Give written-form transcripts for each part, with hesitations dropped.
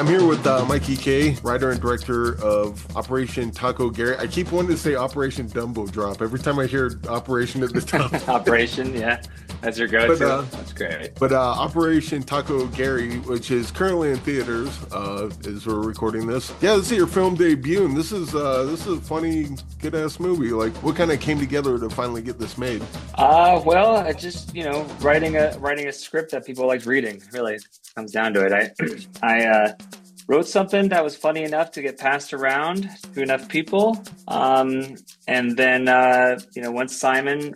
I'm here with Mikey K, writer and director of Operation Taco Gary. I keep wanting to say Operation Dumbo Drop every time I hear Operation at the top. Operation, yeah, that's your But go-to. That's great. Operation Taco Gary, which is currently in theaters, as we're recording this. Yeah, this is your film debut, and this is a funny, good-ass movie. Like, what kind of came together to finally get this made? Well, I just writing a script that people liked reading. Really comes down to it. I wrote something that was funny enough to get passed around to enough people, and then once Simon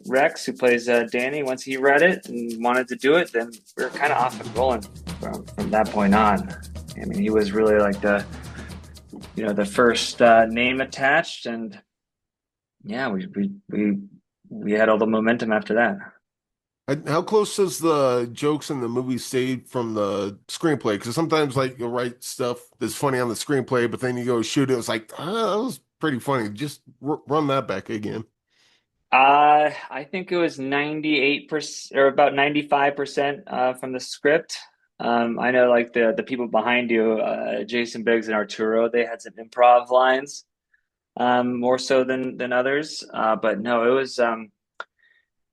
Rex, who plays Danny, once he read it and wanted to do it, then we were kind of off and rolling from that point on. I mean, he was really like the first name attached, and yeah, we had all the momentum after that. How close does the jokes in the movie stay from the screenplay? Because sometimes, like, you'll write stuff that's funny on the screenplay, but then you go shoot it. It's like, that was pretty funny. Just run that back again. I think it was 98% or about 95% from the script. I know like the people behind you, Jason Biggs and Arturo, they had some improv lines, more so than others. But no, it was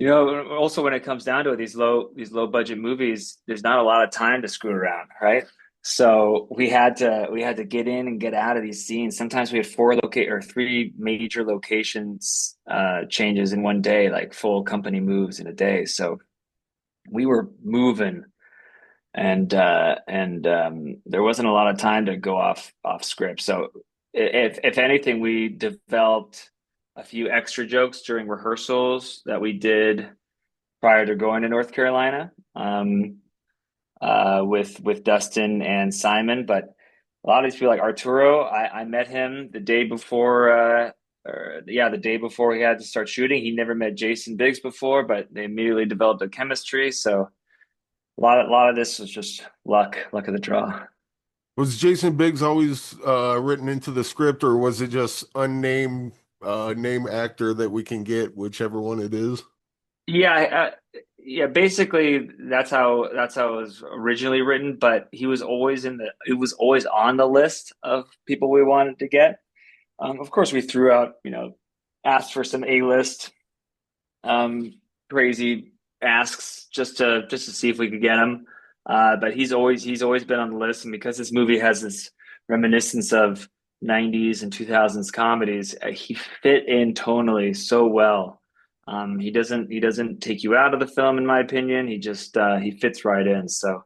also when it comes down to it, these low budget movies, there's not a lot of time to screw around, right? So we had to get in and get out of these scenes. Sometimes we had three major locations changes in one day, like full company moves in a day. So we were moving, and there wasn't a lot of time to go off script. So if anything, we developed a few extra jokes during rehearsals that we did prior to going to North Carolina, with Dustin and Simon. But a lot of these people, like Arturo, I met him the day before, the day before he had to start shooting. He never met Jason Biggs before, but they immediately developed a chemistry. So a lot of this was just luck of the draw. Was Jason Biggs always written into the script, or was it just unnamed name actor that we can get, whichever one it is? Yeah, yeah. Basically, that's how it was originally written. But it was always on the list of people we wanted to get. Of course, we threw out, asked for some A-list, crazy asks just to see if we could get him. But he's always been on the list, and because this movie has this reminiscence of '90s and 2000s comedies, he fit in tonally so well. He doesn't take you out of the film, in my opinion. He fits right in. So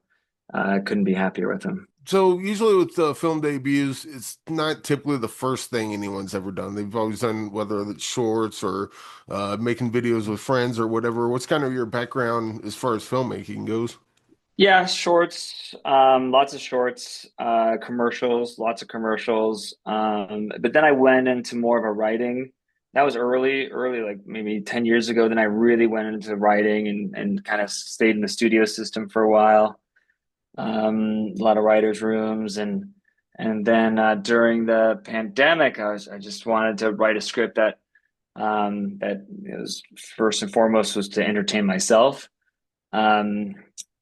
I couldn't be happier with him. So usually with film debuts, it's not typically the first thing anyone's ever done. They've always done, whether it's shorts or making videos with friends or whatever. What's kind of your background as far as filmmaking goes? Yeah, shorts, lots of shorts, commercials, lots of commercials. But then I went into more of a writing. That was early, like maybe 10 years ago. Then I really went into writing and kind of stayed in the studio system for a while. A lot of writers' rooms, and then during the pandemic, I just wanted to write a script that was first and foremost was to entertain myself. Um,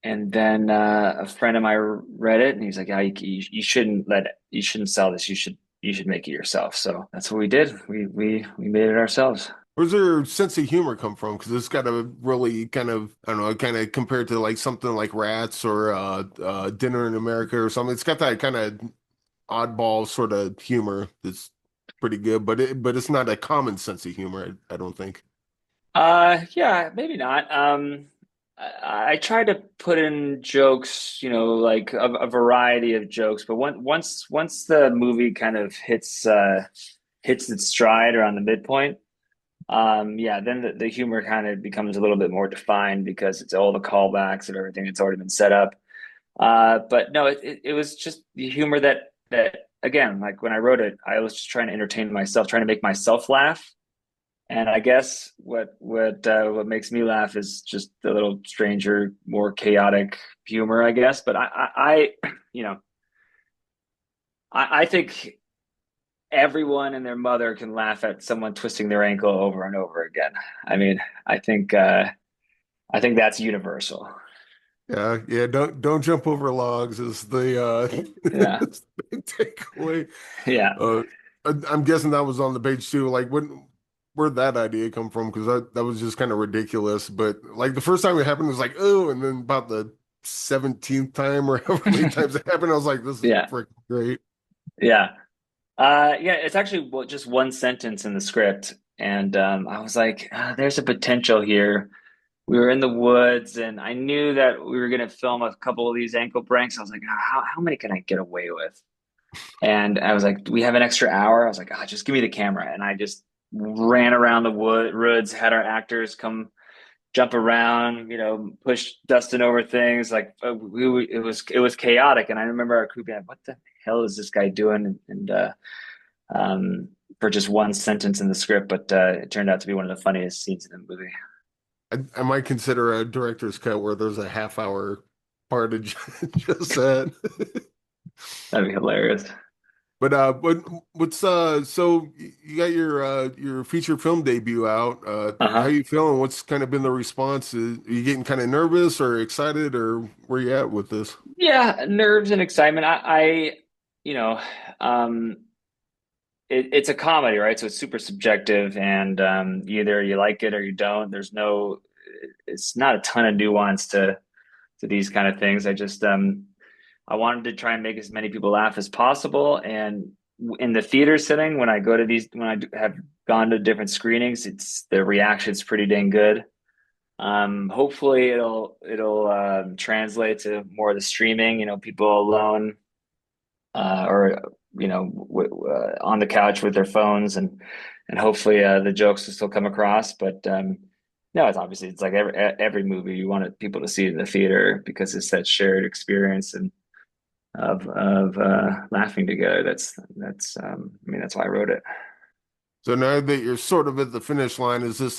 and then a friend of mine read it, and he's like, "Yeah, you shouldn't sell this. You should make it yourself." So that's what we did. We made it ourselves. Where's their sense of humor come from? Because it's got a really kind of, I don't know, kind of compared to like something like Rats or Dinner in America or something. It's got that kind of oddball sort of humor that's pretty good, but it's not a common sense of humor, I don't think. Yeah, maybe not. I try to put in jokes, like a variety of jokes, but once the movie kind of hits its stride around the midpoint, yeah, then the humor kind of becomes a little bit more defined because it's all the callbacks and everything that's already been set up. But no, it was just the humor that again, like when I wrote it, I was just trying to entertain myself, trying to make myself laugh. And I guess what makes me laugh is just a little stranger, more chaotic humor, I guess. But you know, I think everyone and their mother can laugh at someone twisting their ankle over and over again. I mean, I think that's universal. Yeah, yeah. Don't jump over logs is the Yeah, is the big takeaway. yeah, Uh, I'm guessing that was on the page too. Like, where'd that idea come from? Because that was just kind of ridiculous. But like the first time it happened, it was like, oh, and then about the 17th time or however many times it happened, I was like, this is yeah, freaking great. yeah. Yeah, it's actually just one sentence in the script, and I was like, "There's a potential here." We were in the woods, and I knew that we were going to film a couple of these ankle pranks. I was like, how many can I get away with?" And I was like, "We have an extra hour." I was like, just give me the camera," and I just ran around the woods, had our actors come jump around, push Dustin over things. Like it was chaotic, and I remember our crew being like, "What the hell is this guy doing?" And um, for just one sentence in the script, but it turned out to be one of the funniest scenes in the movie. I might consider a director's cut where there's a half hour part of just that. That'd be hilarious. What's so you got your feature film debut out. How Uh-huh. you feeling? What's kind of been the response? Are you getting kind of nervous or excited or where you at with this? Yeah, nerves and excitement. You know, um, it's a comedy, right? So it's super subjective, and either you like it or you don't. It's not a ton of nuance to these kind of things. I wanted to try and make as many people laugh as possible. And in the theater setting, when have gone to different screenings, it's the reaction's pretty dang good. Hopefully it'll translate to more of the streaming, people alone, or on the couch with their phones, and hopefully the jokes will still come across. But no, it's like every movie you want people to see it in the theater because it's that shared experience and of laughing together. That's why I wrote it. So now that you're sort of at the finish line, is this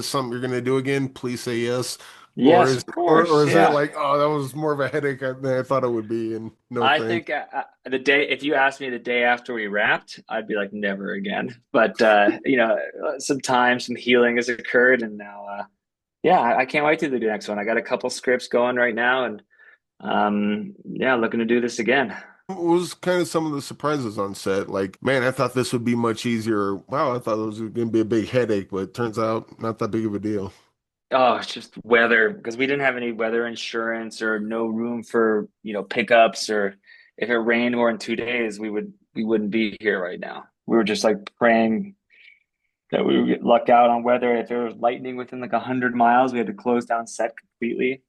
something you're gonna do again? Please say yes. Or Yes, is of or course. is that Yeah. like, oh, that was more of a headache than I thought it would be, and no I thanks. think if you asked me the day after we wrapped, I'd be like, never again. But some healing has occurred, and now, yeah, I can't wait to do the next one. I got a couple scripts going right now, and yeah, looking to do this again. What was kind of some of the surprises on set? Like, man, I thought this would be much easier. Wow, I thought it was gonna be a big headache, but it turns out not that big of a deal. Oh, it's just weather because we didn't have any weather insurance or no room for, pickups, or if it rained more than 2 days, we wouldn't be here right now. We were just like praying that we would get luck out on weather. If there was lightning within like 100 miles, we had to close down set completely.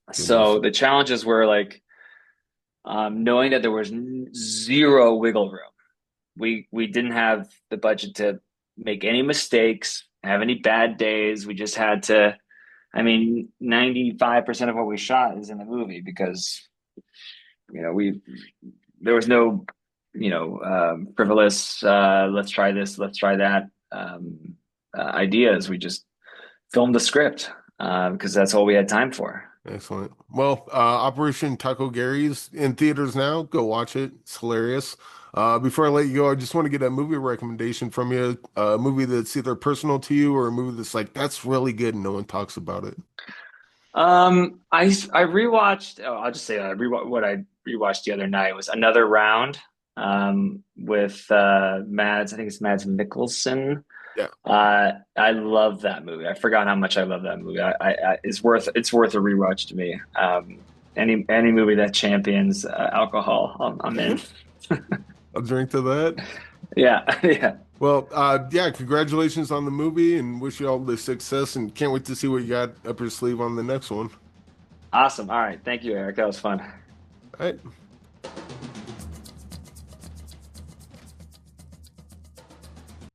Goodness. So the challenges were like knowing that there was zero wiggle room. We didn't have the budget to make any mistakes, have any bad days. We just had to. I mean, 95% of what we shot is in the movie because we there was no frivolous let's try this, let's try that ideas. We just filmed the script because that's all we had time for. Excellent. Well, Operation Taco Gary's in theaters now. Go watch it. It's hilarious. Before I let you go, I just want to get a movie recommendation from you. A movie that's either personal to you or a movie that's like, that's really good and no one talks about it. I rewatched. Oh, I'll just say what I rewatched the other night was Another Round with Mads. I think it's Mads Mikkelsen. Yeah. I love that movie. I forgot how much I love that movie. It's worth a rewatch to me. Any movie that champions alcohol, I'm in. I'll drink to that. Yeah, yeah. Well, yeah, congratulations on the movie and wish you all the success and can't wait to see what you got up your sleeve on the next one. Awesome. All right. Thank you, Eric. That was fun. All right.